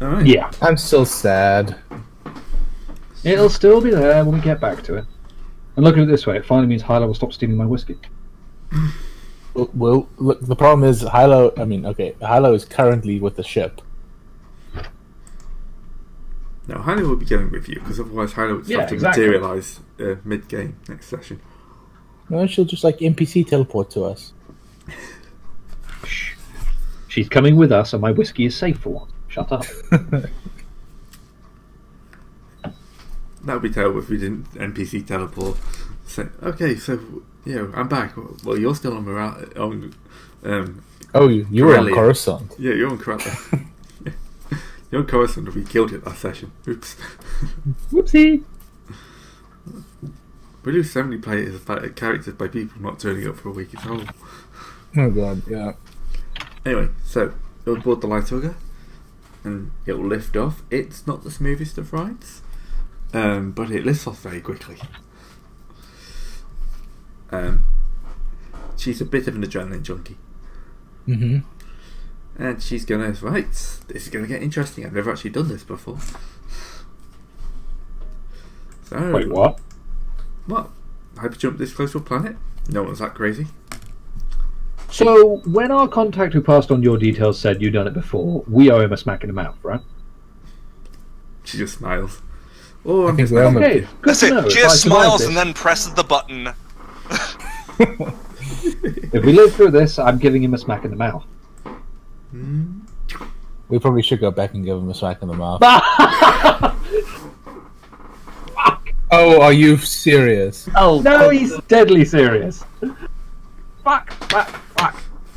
Alright. Yeah. I'm still sad. It'll still be there when we get back to it. And look at it this way, it finally means Hyla will stop stealing my whiskey. Well, look, the problem is Hylo. I mean, okay, Hylo is currently with the ship. Now, Hyla will be going with you, because otherwise Hyla would start to materialise mid-game next session. No, she'll just like NPC teleport to us. Shh. She's coming with us, and my whiskey is safe for once. Shut up. That would be terrible if we didn't NPC teleport. So, okay, so yeah, I'm back. Well, you're still on Oh, you were on Coruscant. Yeah, you're on Coruscant. You're on Coruscant. We killed it last session. Oops. Whoopsie. We lose so many characters by people not turning up for a week. It's horrible. Oh god, yeah. Anyway, so you'll board the light auger, and it'll lift off. It's not the smoothest of rides, but it lifts off very quickly. She's a bit of an adrenaline junkie. Mm-hmm. And she's gonna, right, this is gonna get interesting. I've never actually done this before. So, Wait, what? What? Hyper jump this close to a planet? No one's that crazy. So, when our contact who passed on your details said you'd done it before, we owe him a smack in the mouth, right? She just smiles. Oh, I'm think just we're on Okay, good That's to it. know. She If I just survive smiles this- and then presses the button. If we live through this, I'm giving him a smack in the mouth. We probably should go back and give him a smack in the mouth. Oh, are you serious? Oh no, he's deadly serious. Fuck. Alright.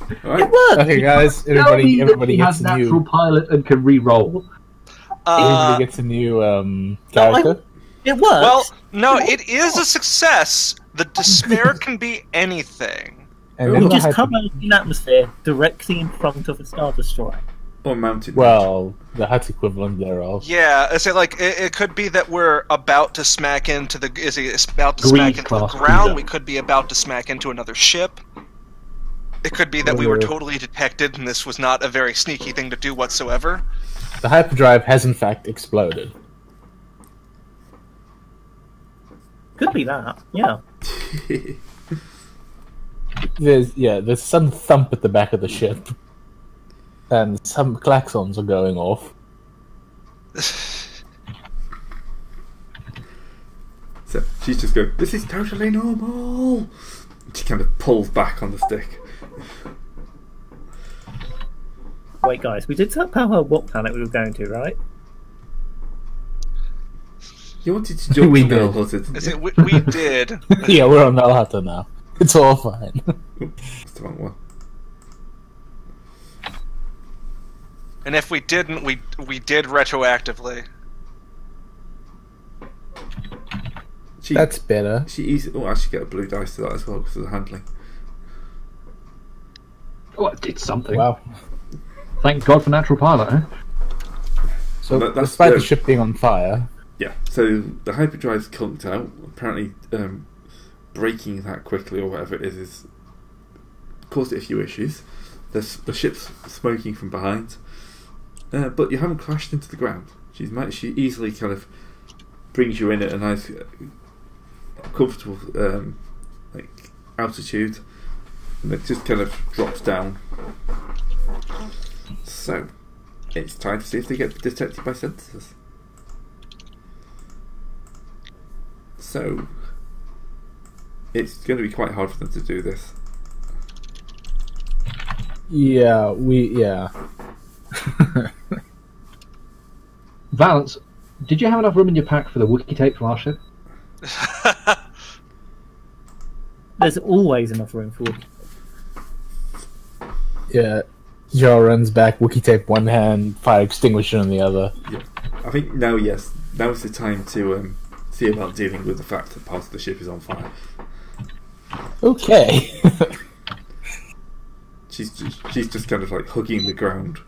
It worked. Okay, guys, Tell me everybody that he gets has a natural new. pilot and can re-roll. Everybody gets a new character. It works. Well, no, it is a success. The despair can be anything. And You then you the just hyper- come out in atmosphere directly in front of a Star Destroyer. Or mountain. Well, the Hut's equivalent thereof. Yeah, I say like it could be that we're about to smack into the Grease smack into the class ground. cruiser. We could be about to smack into another ship. It could be that we were Or- totally detected and this was not a very sneaky thing to do whatsoever. The hyperdrive has in fact exploded. Could be that. Yeah. There's some thump at the back of the ship, and some klaxons are going off. So she's just going, this is totally normal. She kind of pulls back on the stick. Wait, guys, we did tell Power what planet we were going to, right? You wanted to jump We to Mel did. Hutter, didn't Is you? it, we did. Yeah, we're on Melhata now. It's all fine. That's the wrong one. And if we didn't, we did retroactively. That's better. She easy. Oh, I should get a blue dice to that as well because of the handling. Oh, it did something. Wow. Thank God for natural pilot, eh? So, That's despite the- the ship being on fire, Yeah. So the hyperdrive's conked out. Apparently, breaking that quickly or whatever it is caused it a few issues. The ship's smoking from behind, but you haven't crashed into the ground. She easily kind of brings you in at a nice, comfortable like altitude, and it just kind of drops down. So it's time to see if they get detected by sensors. So it's going to be quite hard for them to do this. yeah. Valance, did you have enough room in your pack for the wiki tape from our ship? There's always enough room for it. Yeah. Jar runs back, wiki tape one hand, fire extinguisher in the other. Yeah. I think now, yes, now's the time to see about dealing with the fact that part of the ship is on fire. Okay. She's just kind of like hugging the ground,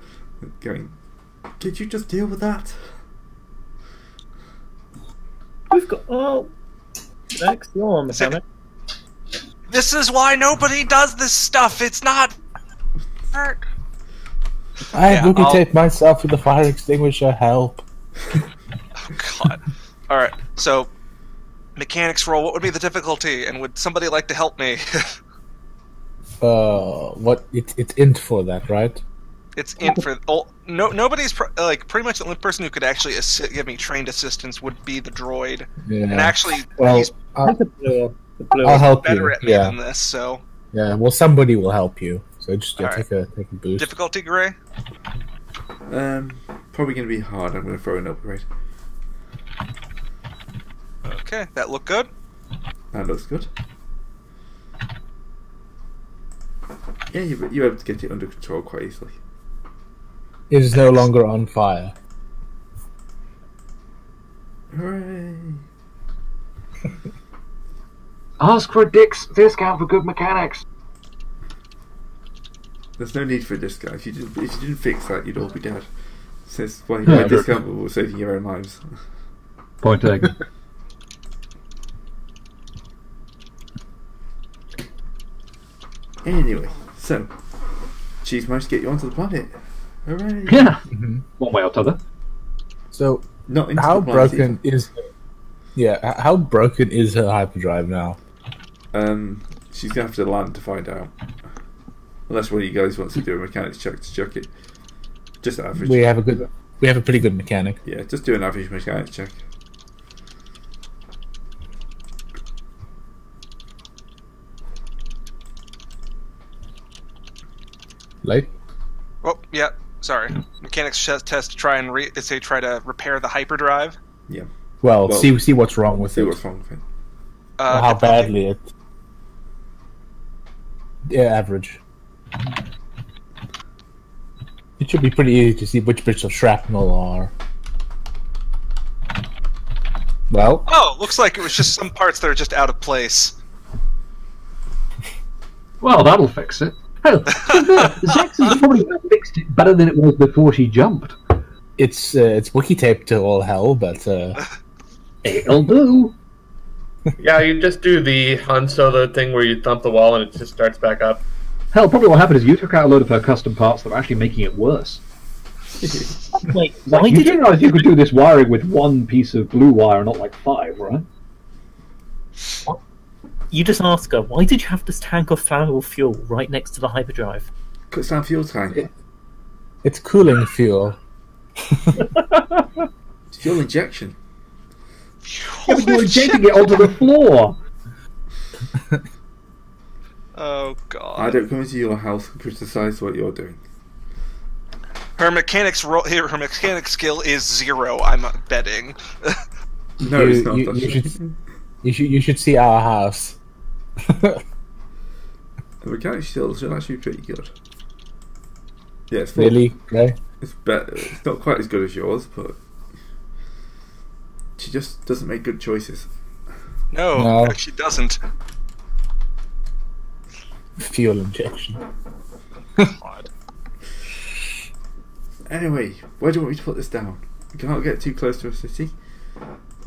going, "Could you just deal with that?" We've got. Oh. Next, you're on the planet. This is why nobody does this stuff. It's not. I Yeah, wookie tape myself with the fire extinguisher. Help! Oh God! All right, so mechanics roll. What would be the difficulty, and would somebody like to help me? What? It's int for that, right? It's in for nobody's pretty much the only person who could actually give me trained assistance would be the droid, Yeah. and actually Well, he's The blue. I'll help better you. at me Yeah, than this. So yeah. Well, somebody will help you. So just All right. take a boost. difficulty, Gray. Probably going to be hard. I'm going to throw an upgrade. Okay, that looked good. That looks good. Yeah, you're able to get it under control quite easily. It is no longer on fire. Hooray! Ask for a discount for good mechanics. There's no need for a discount. If you didn't fix that, you'd all be dead. Says why Yeah, discount will saving your own lives. Point taken. Anyway, so she's managed to get you onto the planet. Hooray! Yeah, Mm-hmm. one way or t'other. So Not into how the planet broken is? Yeah, how broken is her hyperdrive now? She's gonna have to land to find out. Unless one of you guys wants to do a mechanics check to check it. Just average. We have a pretty good mechanic. Yeah, just do an average mechanics check. Like, Oh, yeah. Sorry. Mechanics test to try and try to repair the hyperdrive. Yeah. well, Well, see what's wrong with See it. what's wrong with it. How Difficulty? badly it. Yeah, average. It should be pretty easy to see which bits of shrapnel are. Well, Oh, looks like it was just some parts that are just out of place. Well, that'll fix it. Hell, Zaxxon's probably fixed it better than it was before she jumped. it's wiki taped to all hell, but It'll do. Yeah, you just do the Han Solo thing where you thump the wall and it just starts back up. Hell, probably what happened is you took out a load of her custom parts that are actually making it worse. Wait, Like, why you did do you? realise you could do this wiring with one piece of blue wire, not like 5, right? You just ask her, why did you have this tank of flammable fuel right next to the hyperdrive? Cuts down fuel tank. it's cooling fuel. It's fuel injection. Yeah, but you're injecting it onto the floor! Oh God. I don't come into your house and criticise what you're doing. Her mechanics skill is 0. I'm betting. No, it's not. You should see our house. The mechanics still should actually be pretty good. Yeah, it's Really? Okay. It's better. It's not quite as good as yours, but she just doesn't make good choices. No, she doesn't. Fuel injection. God. Anyway, where do you want me to put this down? You cannot get too close to a city,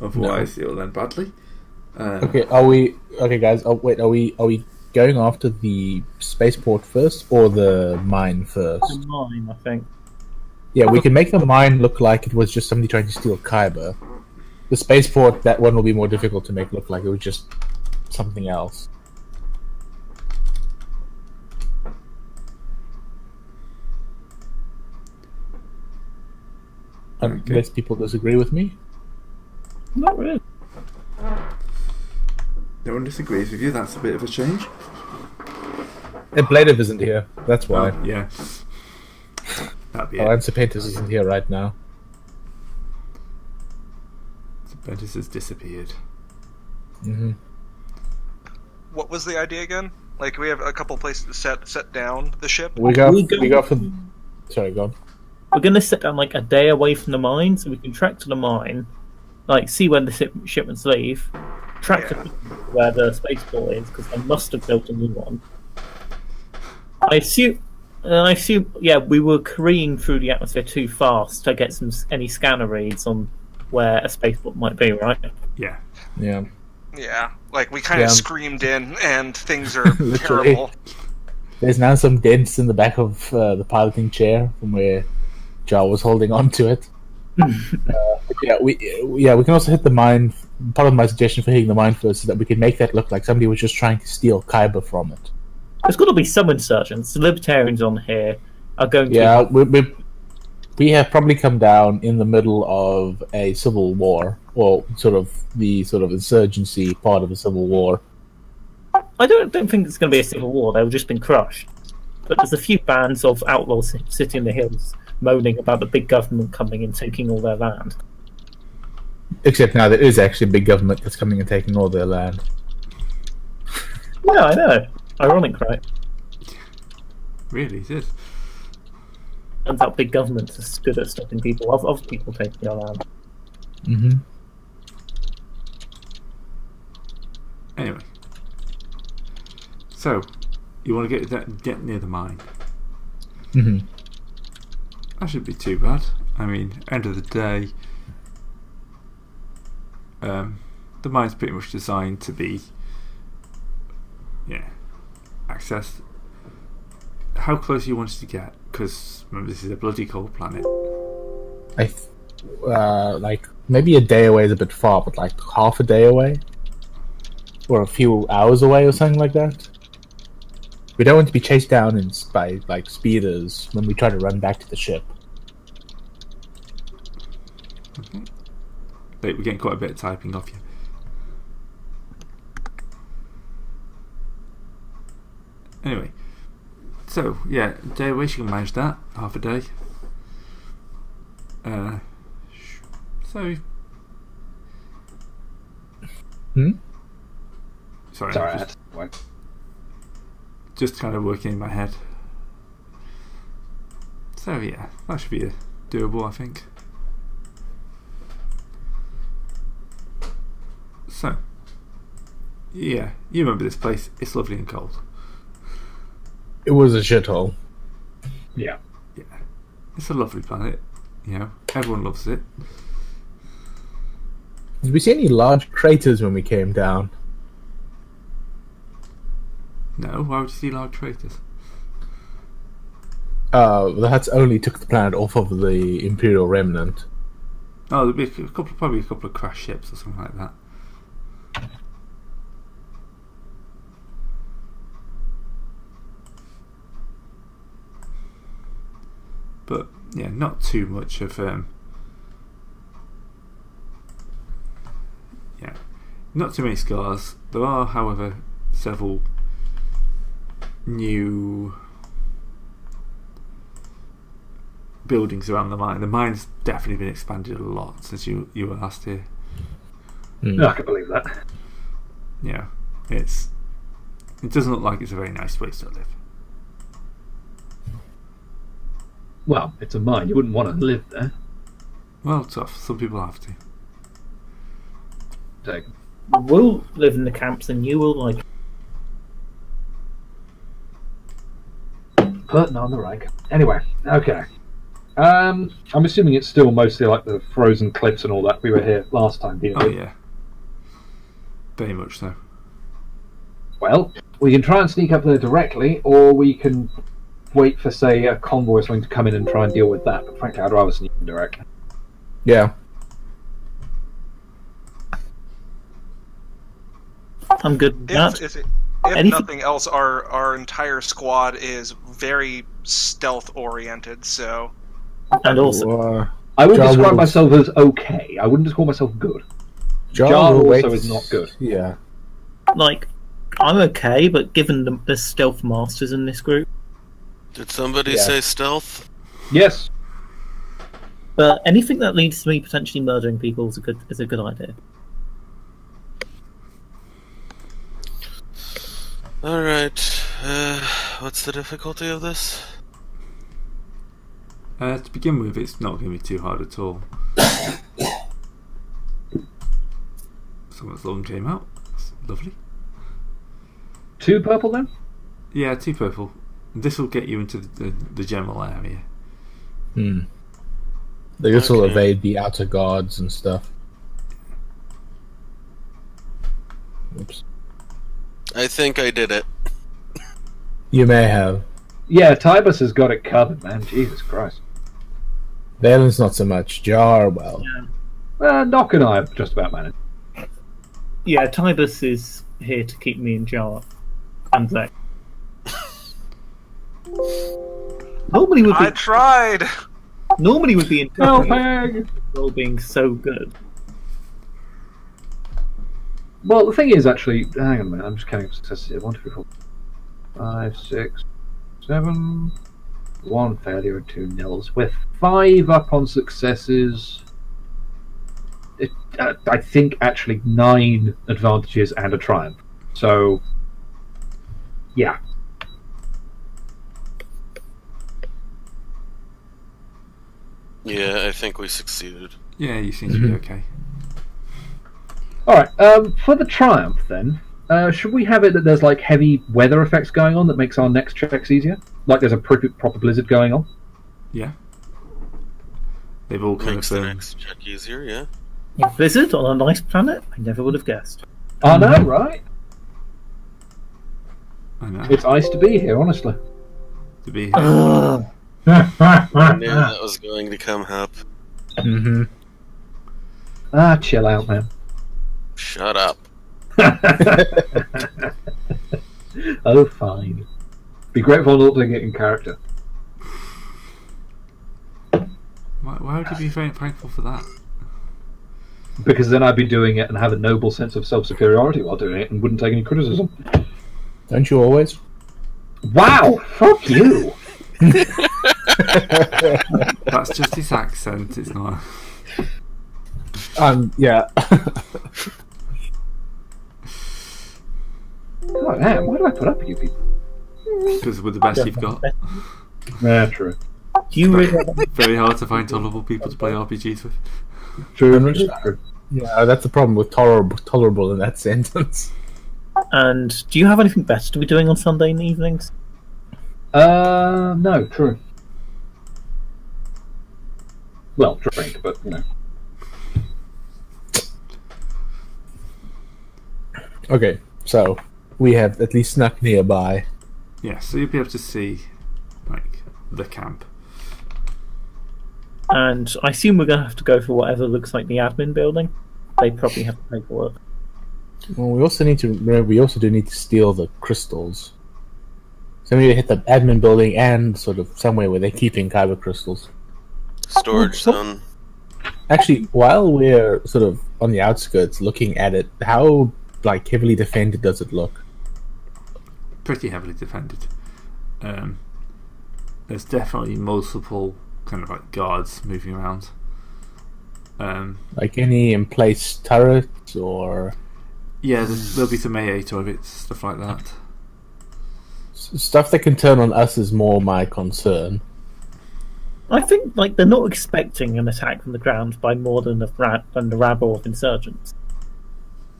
otherwise it'll end badly. Okay, are we okay, guys? Oh wait, are we going after the spaceport first or the mine first? Mine, I think. Yeah, we can make the mine look like it was just somebody trying to steal Kyber. The spaceport, that one will be more difficult to make look like it was just something else. Unless people disagree with me. Not really. No one disagrees with you. That's a bit of a change. And Bladev isn't here. That's why. Oh, yeah. That'd be Oh, it. and Serpentis isn't here right now. Serpentis has disappeared. Hmm. What was the idea again? Like, we have a couple places to set down the ship. We go for. Sorry, go on. We're going to sit down like a day away from the mine, so we can track to the mine, like see when the shipments leave, track to where the spaceport is, because they must have built a new one. I assume, yeah, we were careening through the atmosphere too fast to get any scanner reads on where a spaceport might be, right? Yeah. Yeah. Yeah, like we kind of Yeah. screamed in, and things are Literally. terrible. There's now some dents in the back of the piloting chair from where Jar was holding on to it. We can also hit the mine. Part of my suggestion for hitting the mine first is that we can make that look like somebody was just trying to steal Kyber from it. There's got to be some insurgents. The libertarians on here are going to... Yeah, we have probably come down in the middle of a civil war, or the insurgency part of a civil war. I don't think it's going to be a civil war. They've just been crushed. But there's a few bands of outlaws sitting in the hills moaning about the big government coming and taking all their land. Except now there is actually a big government that's coming and taking all their land. Yeah, I know. Ironic, right? Really, it is. Turns out big governments are good at stopping people, other people taking their land. Mm-hmm. Anyway. So, you want to get near the mine? Mm-hmm. That shouldn't be too bad. I mean, end of the day, the mine's pretty much designed to be, accessed. How close you wanted to get? Because remember, this is a bloody cold planet. Like maybe a day away is a bit far, but like half a day away, or a few hours away, or something like that. We don't want to be chased down by like speeders when we try to run back to the ship. Okay. Wait, we're getting quite a bit of typing off you. Anyway, so yeah, day away, she can manage that. Half a day. So. Sorry. Just kind of working in my head. So yeah, that should be doable, I think. So, yeah, you remember this place? It's lovely and cold. It was a shithole. Yeah. Yeah, it's a lovely planet. You know, everyone loves it. Did we see any large craters when we came down? No, why would you see large craters? That's only took the planet off of the Imperial Remnant. Oh, there'd be probably a couple of crash ships or something like that. But yeah, not too much of not too many scars. There are, however, several new buildings around the mine. The mine's definitely been expanded a lot since you were last here. No, I can believe that. Yeah, it doesn't look like it's a very nice place to live. Well, it's a mine. You wouldn't want to live there. Well, tough. Some people have to. Take. We'll live in the camps and you will like... Putting on the rank. Anyway, okay. I'm assuming it's still mostly like the frozen cliffs and all that we were here last time, didn't we? Oh yeah. Very much so. Well, we can try and sneak up there directly, or we can wait for, say, a convoy or something to come in and try and deal with that. But frankly, I'd rather sneak in direct. Yeah. I'm good with that. If nothing else, our entire squad is very stealth oriented, so... And also... I would describe myself as okay. I wouldn't describe myself good. Jar also is not good. Yeah. Like, I'm okay, but given the stealth masters in this group... Did somebody say stealth? Yes. But anything that leads to me potentially murdering people is a good idea. Alright, what's the difficulty of this? To begin with, it's not going to be too hard at all. Someone's long came out. That's lovely. 2 purple then? Yeah, 2 purple. This will get you into the general area. They just will evade the outer guards and stuff. Oops. I think I did it. You may have. Yeah, Tybus has got it covered, man. Jesus Christ. Valen's not so much. Jar, well. Nock and I have just about managed. Yeah, Tybus is here to keep me in jar. And Zach. Normally would I be tried. normally would be in Hag! all being so good. Well, the thing is, actually, hang on a minute. I'm just counting successes here. 1, 2, 3, 4, 5, 6, 7. 1 failure and 2 nils. We're 5 up on successes. I think actually 9 advantages and a triumph. So, yeah. Yeah, I think we succeeded. Yeah, you seem to be okay. Alright, for the triumph then, should we have it that there's like heavy weather effects going on that makes our next checks easier? Like there's a proper blizzard going on? Yeah. They've all kind Makes of the next check easier, yeah. A blizzard on a nice planet? I never would have guessed. I know, right? I know. It's nice to be here, honestly. To be Ugh. I knew that was going to come up. Mm-hmm. Chill out, man. Shut up. Oh, fine. Be grateful not to get in character. Why would you be very thankful for that? Because then I'd be doing it and have a noble sense of self-superiority while doing it and wouldn't take any criticism. Don't you always? Wow! Fuck you! That's just his accent, it's not. Yeah. God damn, why do I put up with you people? Because we're the best you've got. Yeah, true. Do you really Very hard to find tolerable people to play RPGs with. True. Yeah, that's the problem with tolerable in that sentence. And do you have anything better to be doing on Sunday evenings? No, true. Well, drink, but, you know. Okay, so we have at least snuck nearby. Yeah, so you'll be able to see, like, the camp. And I assume we're going to have to go for whatever looks like the admin building. They probably have the paperwork. Well, we also need to remember. We also do need to steal the crystals. So maybe hit the admin building and sort of somewhere where they're keeping kyber crystals. Storage zone. Actually, while we're sort of on the outskirts looking at it, how like heavily defended does it look? Pretty heavily defended. There's definitely multiple kind of like guards moving around. Like any in place turrets or Yeah, there'll be some AA toilets, stuff like that. stuff that can turn on us is more my concern. I think like they're not expecting an attack from the ground by more than the rabble of insurgents.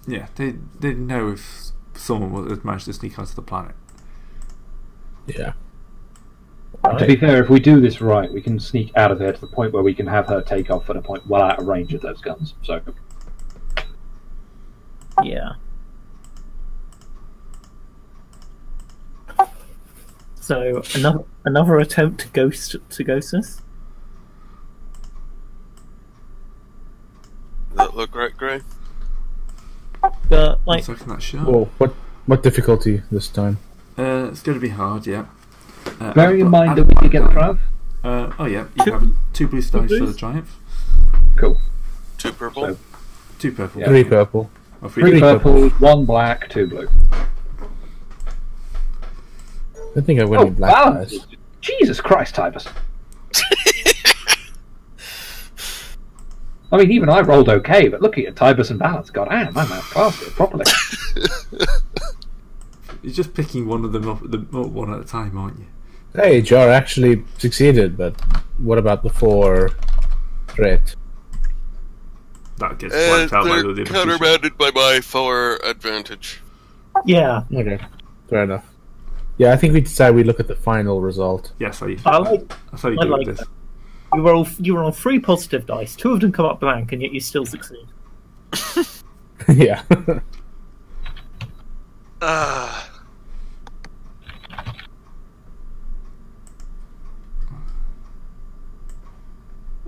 Yeah, they know if someone had managed to sneak onto the planet. Yeah. To be fair, if we do this right, we can sneak out of there to the point where we can have her take off at a point well out of range of those guns. So, Yeah. So another attempt to ghost us. Does that look right, Gray? But like, Looks like that shot. Well, what difficulty this time? It's going to be hard, yeah. bearing in but mind I've that we got can get the mine. triumph. Oh yeah, you have 2 blue dice for the blues? triumph. Cool. 2 purple? So, 2 purple. Yeah. 3 purple. Or 3 purple. purple, 1 black, 2 blue. I think I went in black wow. dice. Jesus Christ, Tybus. I mean, even I rolled okay, but look at your Tybus and balance. God damn, I'm outclassed it properly. You're just picking one of them up one at a time, aren't you? Hey, Jar actually succeeded, but what about the 4 threat? That gets wiped out by They're the other creatures. countermanded by my 4 advantage. yeah, Okay, fair enough. Yeah, I think we decide we look at the final result. Yes, I like. that's how you I do like this. that. You roll 3 positive dice. 2 of them come up blank, and yet you still succeed. Yeah. Uh, 2 of them.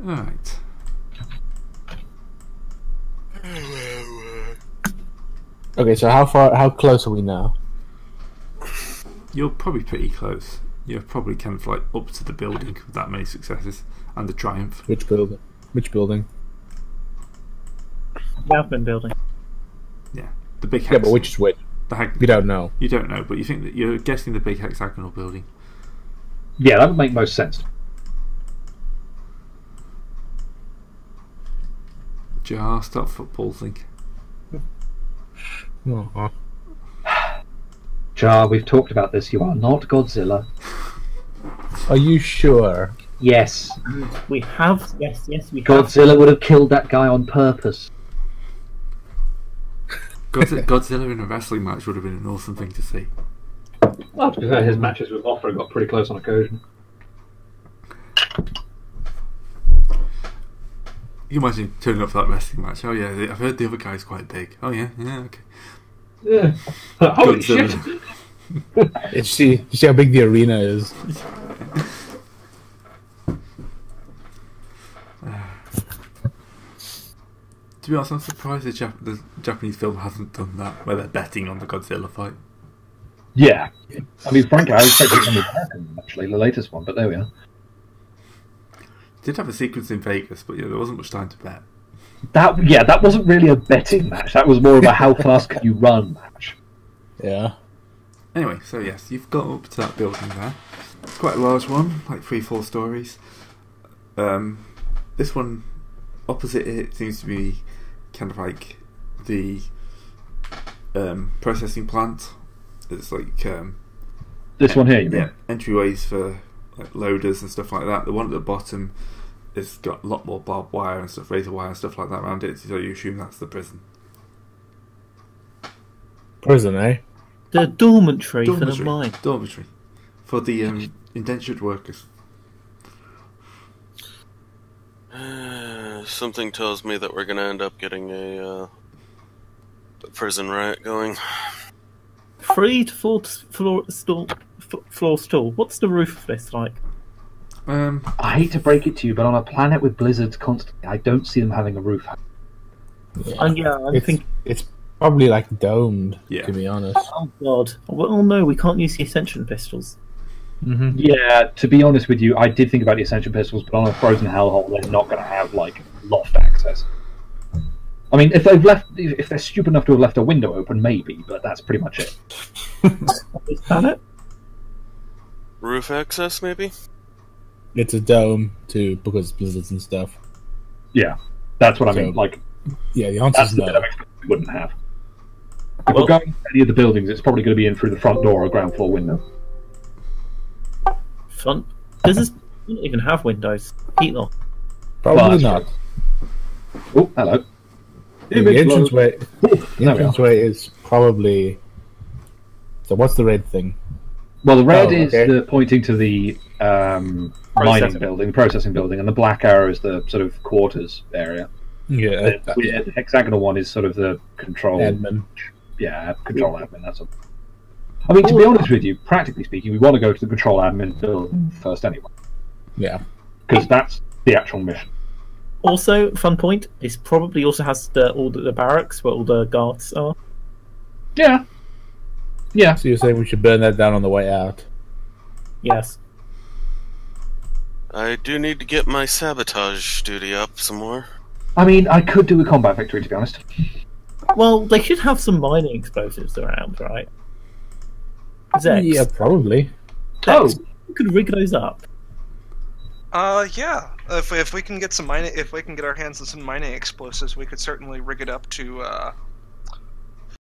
Alright. Okay, so how close are we now? You're probably pretty close. You're probably kind of like up to the building with that many successes and the triumph. Which building? Which building? The admin building. Yeah, the big. Yeah, but which is which? We don't know. You don't know, but you think that you're guessing the big hexagonal building. Yeah, that would make most sense. Jar, stop football thing. Oh. Jar, we've talked about this. You are not Godzilla. Are you sure? Yes. We have. Yes, we have. Godzilla would have killed that guy on purpose. Godzilla in a wrestling match would have been an awesome thing to see. Well, to be fair, his matches with Mothra got pretty close on occasion. You imagine turning up for that wrestling match. Oh yeah, I've heard the other guy's quite big. Oh yeah, okay. Yeah. Holy shit! You see how big the arena is. To be honest, I'm surprised the Japanese film hasn't done that, where they're betting on the Godzilla fight. Yeah. I mean, frankly, I expected something American, actually, the latest one, but there we are. Did have a sequence in Vegas, but yeah, there wasn't much time to bet. That wasn't really a betting match. That was more of a how fast can you run match. Yeah. Anyway, so yes, you've got up to that building there. It's quite a large one, like 3-4 stories. This one, opposite it, seems to be kind of like the processing plant. It's like this one here, you mean? Yeah, entryways for like loaders and stuff like that. The one at the bottom has got a lot more barbed wire and stuff, razor wire and stuff like that around it, so you assume that's the prison. Prison, eh? The dormitory for the mine. Dormitory. For the indentured workers. Something tells me that we're going to end up getting a prison riot going. 3 to 4 floor stool. What's the roof of this like? I hate to break it to you, but on a planet with blizzards constantly, I don't see them having a roof. I'm thinking it's probably like domed, Yeah. to be honest. Oh god. Well, no, we can't use the Ascension pistols. Mm-hmm. Yeah, to be honest with you, I did think about the Ascension pistols, but on a frozen hellhole, they're not going to have like loft access. I mean, if they're stupid enough to have left a window open, maybe, but that's pretty much it. This planet? Roof access, maybe? It's a dome too, because blizzards and stuff. Yeah, that's what I mean. Like, yeah, the that's answer's the no. bit of experience we wouldn't have. If we're going to any of the buildings, it's probably going to be in through the front door or ground floor window. Front? Doesn't even have windows. Heat lock. Probably Well, not. Oh, hello. The entranceway, There we are. is probably. So what's the red thing? Well, the red Oh, is okay. pointing to the mining building, the processing building, and the black arrow is the sort of quarters area. Yeah, The hexagonal one is sort of the control. admin. Yeah, control admin. That's all. I mean, to be honest with you, practically speaking, we want to go to the control admin building first anyway, Yeah. because that's the actual mission. Also, fun point, this probably also has all the barracks where all the guards are. Yeah. Yeah. So you're saying we should burn that down on the way out? Yes. I do need to get my sabotage duty up some more. I mean, I could do a combat victory, to be honest. Well, they should have some mining explosives around, right? Zex. Yeah, probably. Zex, you could rig those up. Yeah. If we can get some mining, if we can get our hands on some mining explosives, we could certainly rig it up to